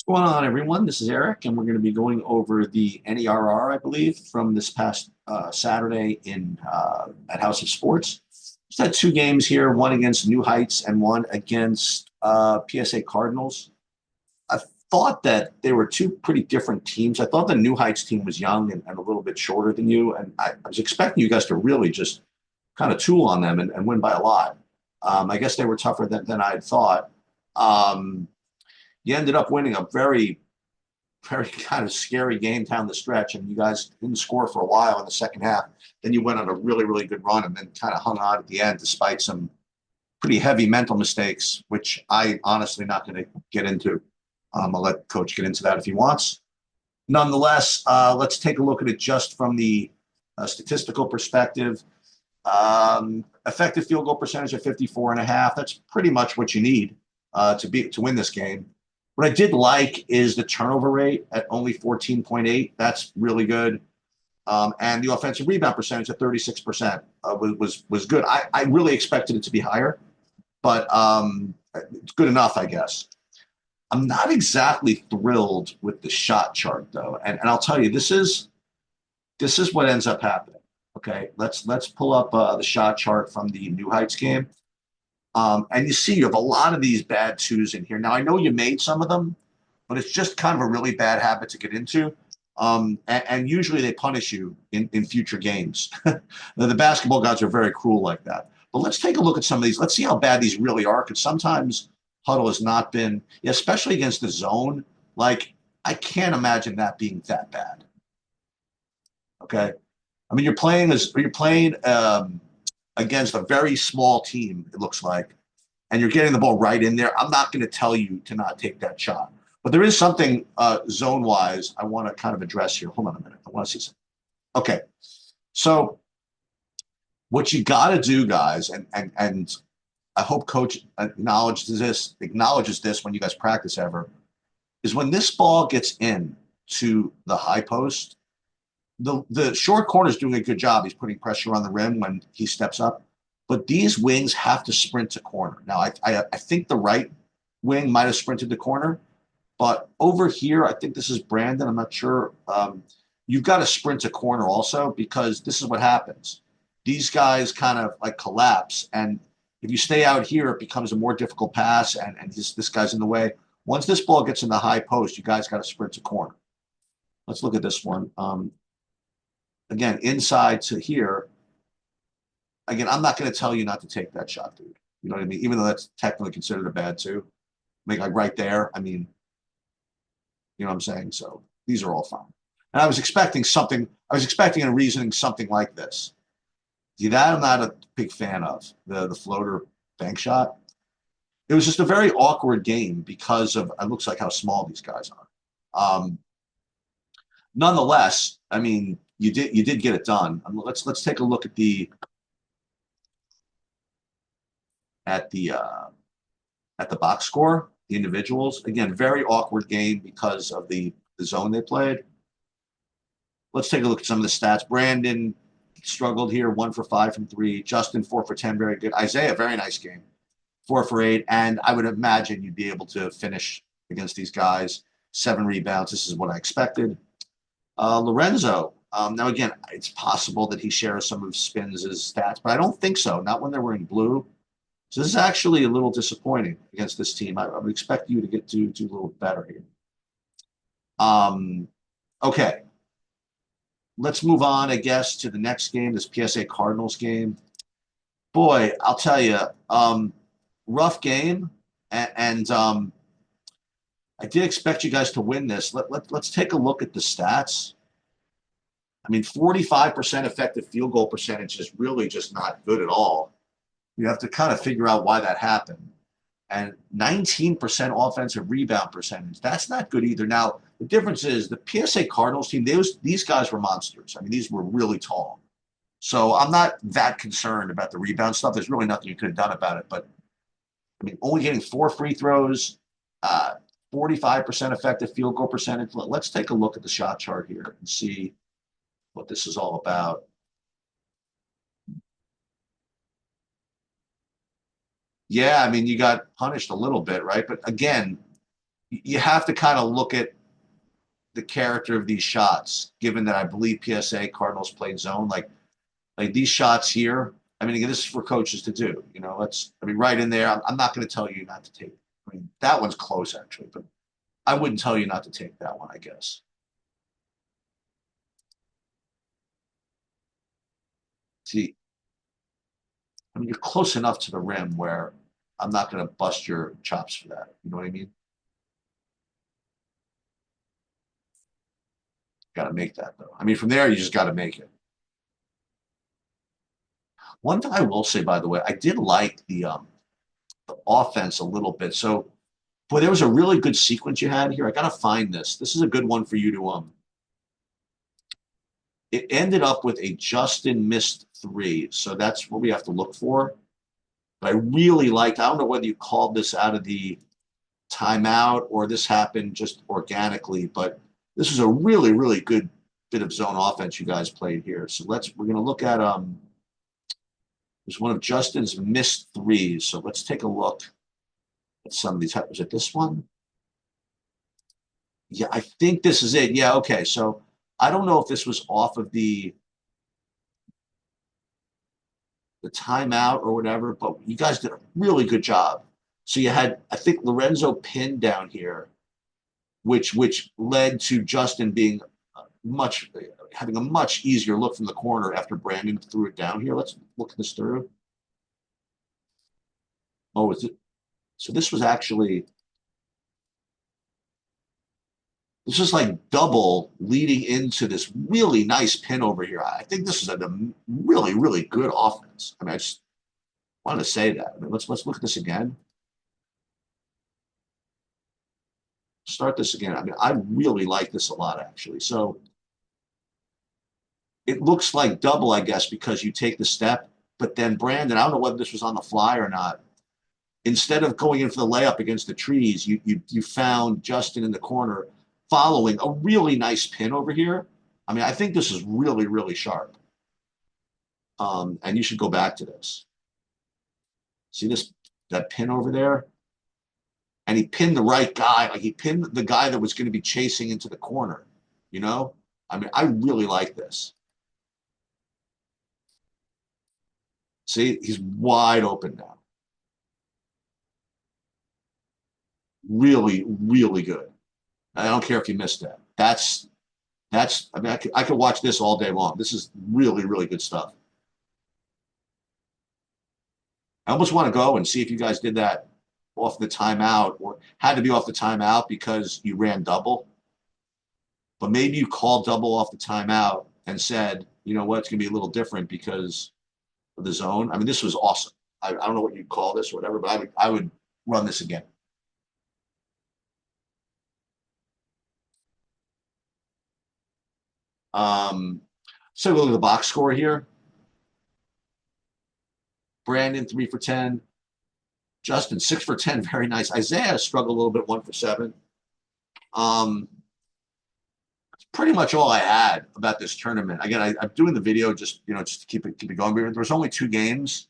What's going on, everyone? This is Eric, and we're going to be going over the NERR, I believe, from this past Saturday in at House of Sports. Just had two games here, one against New Heights and one against PSA Cardinals. I thought that they were two pretty different teams. I thought the New Heights team was young and a little bit shorter than you, and I was expecting you guys to really just kind of tool on them and win by a lot. I guess they were tougher than I had thought. Um, you ended up winning a very kind of scary game down the stretch, and you guys didn't score for a while in the second half. Then you went on a really good run, and then kind of hung on at the end despite some pretty heavy mental mistakes, which I honestly not going to get into. I'll let Coach get into that if he wants. Nonetheless, let's take a look at it just from the statistical perspective. Effective field goal percentage of 54.5. That's pretty much what you need to win this game. What I did like is the turnover rate at only 14.8. That's really good. And the offensive rebound percentage at 36% was good. I really expected it to be higher, but it's good enough, I guess. I'm not exactly thrilled with the shot chart though, and I'll tell you this is what ends up happening. Okay, let's pull up the shot chart from the New Heights game. And you see you have a lot of these bad twos in here. Now, I know you made some of them, but it's just kind of a really bad habit to get into. And usually they punish you in future games. The basketball gods are very cruel like that. But let's take a look at some of these. Let's see how bad these really are, because sometimes Huddle has not been, especially against the zone. Like, I can't imagine that being that bad. Okay. I mean, you're playing against a very small team, it looks like, and you're getting the ball right in there. I'm not going to tell you to not take that shot. But there is something zone wise I want to kind of address here. Hold on a minute. I want to see something. Okay. So what you got to do, guys, and I hope coach acknowledges this when you guys practice ever, is when this ball gets in to the high post, the short corner is doing a good job. He's putting pressure on the rim when he steps up, but these wings have to sprint to corner. Now, I think the right wing might have sprinted to corner, but over here, I think this is Brandon. I'm not sure. You've got to sprint to corner also, because this is what happens. These guys kind of like collapse, and if you stay out here, it becomes a more difficult pass, and this guy's in the way. Once this ball gets in the high post, you guys got to sprint to corner. Let's look at this one. Again, inside to here. Again, I'm not going to tell you not to take that shot, dude. You know what I mean? Even though that's technically considered a bad two. Like right there. I mean, you know what I'm saying? So these are all fine. And I was expecting a reasoning something like this. See, that I'm not a big fan of, the floater bank shot. It was just a very awkward game because of it looks like how small these guys are. Nonetheless, I mean, you did get it done. Let's take a look at the at the box score, the individuals. Again, very awkward game because of the zone they played. Let's take a look at some of the stats. Brandon struggled here, 1 for 5 from three. Justin, 4 for 10, very good. Isaiah, very nice game, 4 for 8. And I would imagine you'd be able to finish against these guys. 7 rebounds. This is what I expected. Lorenzo. Now, again, it's possible that he shares some of Spins' stats, but I don't think so. Not when they were in blue. So this is actually a little disappointing against this team. I would expect you to do a little better here. Okay. Let's move on, I guess, to the next game, this PSA Cardinals game. Boy, I'll tell you, rough game, and I did expect you guys to win this. Let's take a look at the stats. I mean, 45% effective field goal percentage is really just not good at all. You have to kind of figure out why that happened. And 19% offensive rebound percentage. That's not good either. Now, the difference is the PSA Cardinals team, these guys were monsters. I mean, these were really tall. So I'm not that concerned about the rebound stuff. There's really nothing you could have done about it. But, I mean, only getting 4 free throws, 45% effective field goal percentage. Let's take a look at the shot chart here and see what this is all about. Yeah, I mean, you got punished a little bit, right? But again, you have to kind of look at the character of these shots, given that I believe PSA Cardinals played zone. Like these shots here. I mean, again, this is for coaches to do. You know, I mean, right in there. I'm not going to tell you not to take. I mean, that one's close actually, but I wouldn't tell you not to take that one. I guess. See, I mean, you're close enough to the rim where I'm not going to bust your chops for that. You know what I mean? Got to make that though. I mean, from there you just got to make it. One thing I will say, by the way, I did like the offense a little bit. So, boy, there was a really good sequence you had here. I got to find this. This is a good one for you to It ended up with a Justin missed three, so that's what we have to look for. But I really liked. I don't know whether you called this out of the timeout or this happened just organically, but this is a really, really good bit of zone offense you guys played here. So we're going to look at there's one of Justin's missed threes. So let's take a look at some of these. Was it this one? Yeah, I think this is it. Yeah, okay. So I don't know if this was off of the timeout or whatever, but you guys did a really good job. So you had, I think, Lorenzo pinned down here, which led to Justin being much having a much easier look from the corner after Brandon threw it down here. Let's look this through. Oh, is it? So this is like double leading into this really nice pin over here. I think this is a really, really good offense. I mean, I just wanted to say that. I mean, let's look at this again. Start this again. I mean, I really like this a lot, actually. So it looks like double, I guess, because you take the step. But then Brandon, I don't know whether this was on the fly or not. Instead of going in for the layup against the trees, you found Justin in the corner following a really nice pin over here. I mean, I think this is really, really sharp. And you should go back to this. See that pin over there? And he pinned the right guy. Like he pinned the guy that was going to be chasing into the corner. You know? I mean, I really like this. See, he's wide open now. Really, really good. I don't care if you missed that. I mean, I could watch this all day long. This is really, really good stuff. I almost want to go and see if you guys did that off the timeout or had to be off the timeout because you ran double. But maybe you called double off the timeout and said, you know what, it's going to be a little different because of the zone. I mean, this was awesome. I don't know what you call this or whatever, but I would run this again. Um, so we look at the box score here. Brandon 3 for 10. Justin 6 for 10. Very nice. Isaiah struggled a little bit, 1 for 7. That's pretty much all I had about this tournament. Again, I'm doing the video just to keep it going. There was only 2 games,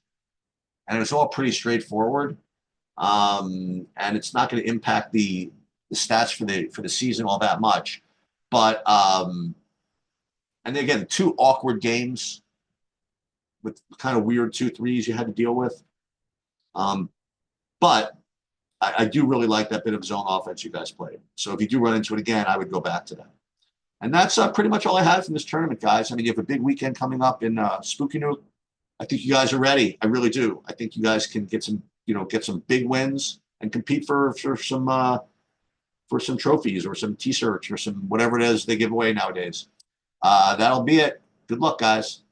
and it was all pretty straightforward. And it's not going to impact the stats for the season all that much. But and again, 2 awkward games with kind of weird 2 threes you had to deal with. Um, but I do really like that bit of zone offense you guys played. So if you do run into it again, I would go back to that. And that's pretty much all I had from this tournament, guys. I mean, you have a big weekend coming up in Spooky Nook. I think you guys are ready. I really do. I think you guys can get some big wins and compete for some trophies or some t-shirts or some whatever it is they give away nowadays. That'll be it. Good luck, guys.